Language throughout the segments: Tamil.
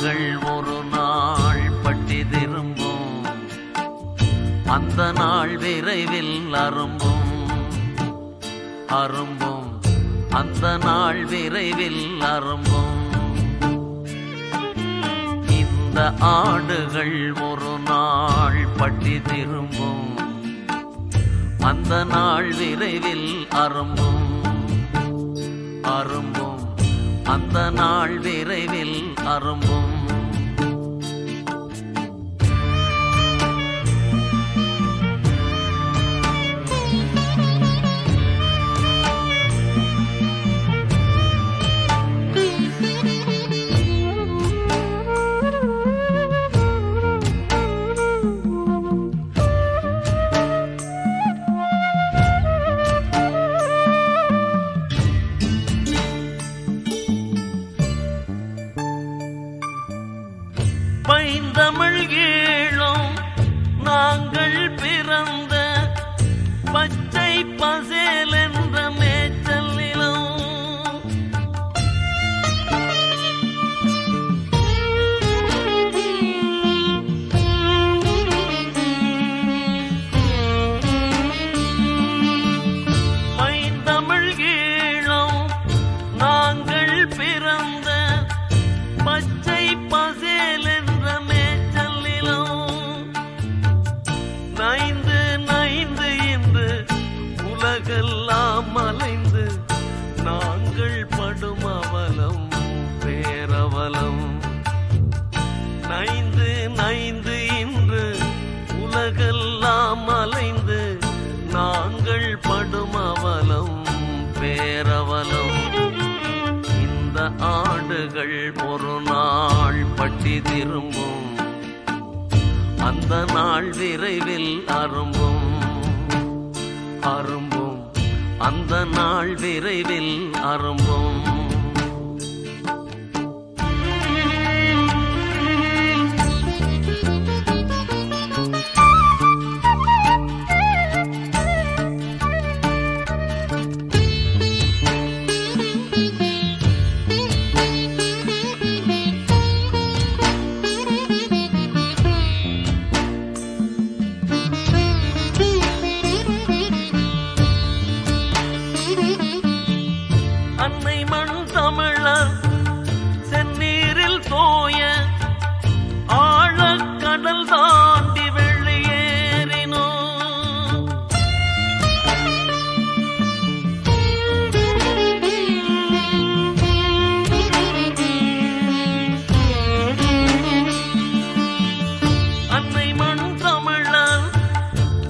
ஆடுகள் ஒரு நாள் பட்டி திரும்பும், அந்த நாள் விரைவில் அரும்பும். அரும்பும் அந்த நாள் விரைவில் அரும்பும். இந்த ஆடுகள் ஒரு நாள் பட்டி திரும்பும், அந்த நாள் விரைவில் அரும்பும். அரும்பும் அந்த நாள் விரைவில் அரும்பும். பைந்தமிழ் ஈழம் நாங்கள் பிறந்த பச்சை பசேல் என்ற மேய்ச்சல் நிலம். பைந்தமிழ் ஈழம் நாங்கள் பிறந்த பச்சை பசேல் உலகெல்லாம் அலைந்து நாங்கள் படும் அவலம் பேரவலம். நைந்து நைந்து இன்று உலகெல்லாம் அலைந்து நாங்கள் படும் அவலம் பேரவலம். இந்த ஆடுகள் ஒரு நாள் பட்டி திரும்பும், அந்த நாள் விரைவில் அரும்பும். அரும்பும் அந்த நாள் விரைவில் அரும்பும். அன்னை மண் தமிழர் செந்நீரில் தோய ஆழக்கடல் தாண்டி வெளியேறினோ. அன்னை மண் தமிழர்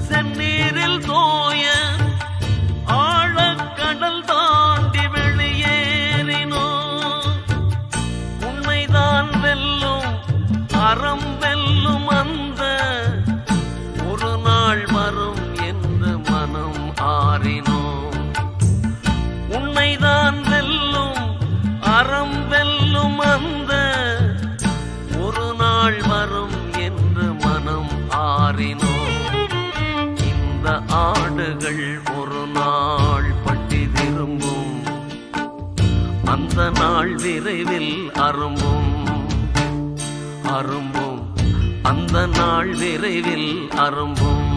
செந்நீரில் தோய ஆழக்கடல் தாண்டி அறம் வெல்லும். அந்த ஒரு நாள் வரும் என்று மனம் ஆறினோ. உன்னைதான் வெல்லும் அறம் வெல்லும். அந்த ஒரு நாள் வரும் என்று மனம் ஆறினோ. இந்த ஆடுகள் ஒரு நாள் பட்டி திரும்பும், அந்த நாள் விரைவில் அரும்பும். அரும்பும் அந்த நாள் விரைவில் அரும்பும்.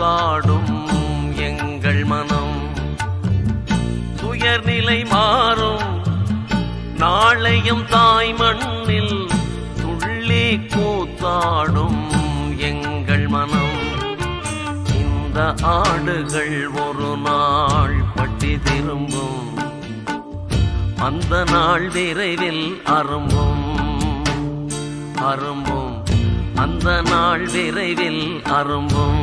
கூத்தாடும் எங்கள் மனம். துயர்நிலை மாறும் நாளையும் தாய் மண்ணில் துள்ளி கூத்தாடும் எங்கள் மனம். இந்த ஆடுகள் ஒரு நாள் பட்டி திரும்பும், அந்த நாள் விரைவில் அரும்பும். அரும்பும், அந்த நாள் விரைவில் அரும்பும்.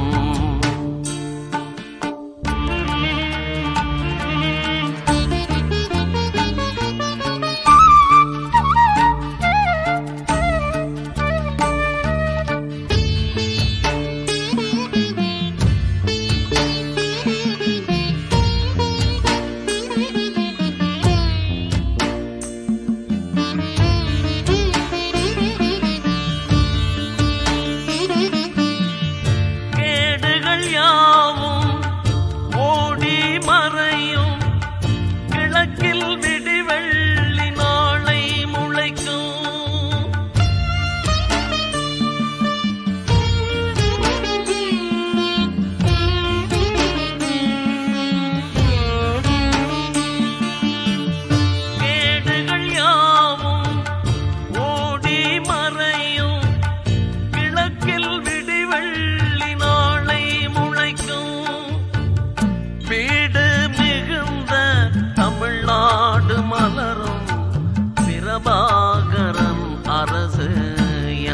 பிரபாகரன் அரசு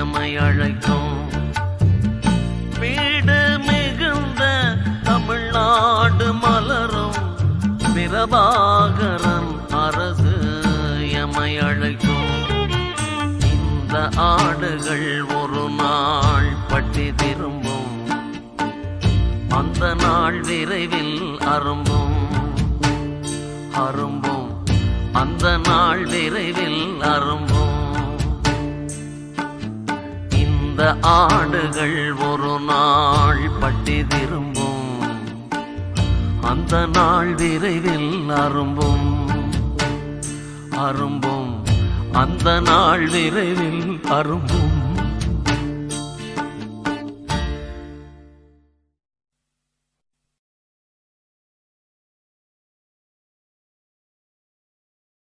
எமை அழைக்கும். வீடு மிகுந்த தமிழ்நாடு மலரும் பிரபாகரன் அரசு எமை அழைக்கும். இந்த ஆடுகள் ஒரு நாள் பட்டி திரும்பும், அந்த நாள் விரைவில் அரும்பும். அரும்பும், அந்த நாள் விரைவில் அரும்பும். இந்த ஆடுகள் ஒரு நாள் பட்டி திரும்பும், அந்த நாள் விரைவில் அரும்பும். அரும்பும், அந்த நாள் விரைவில் அரும்பும்.